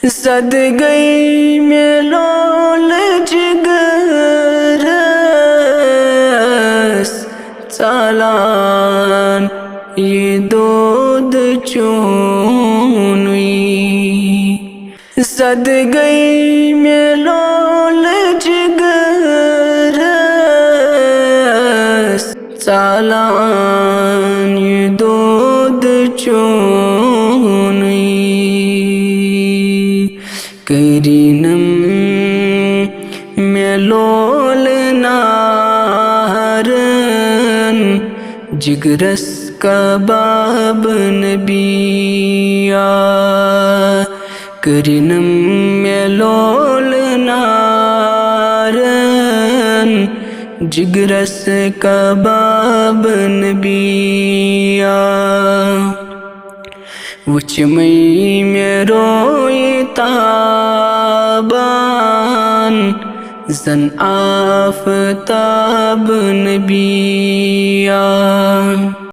जद गई मेलोल जिगरस चालान ये दूध चूनुई जद गई मेलोल जिगरस चालान ये दूध चूनुई करीनम मेलोल नारन जिगरस कबाब नबिया करीनम मेलोल नारन जिगरस कबाब नबिया वचमई मेरो ताबान जन आफताब नबिया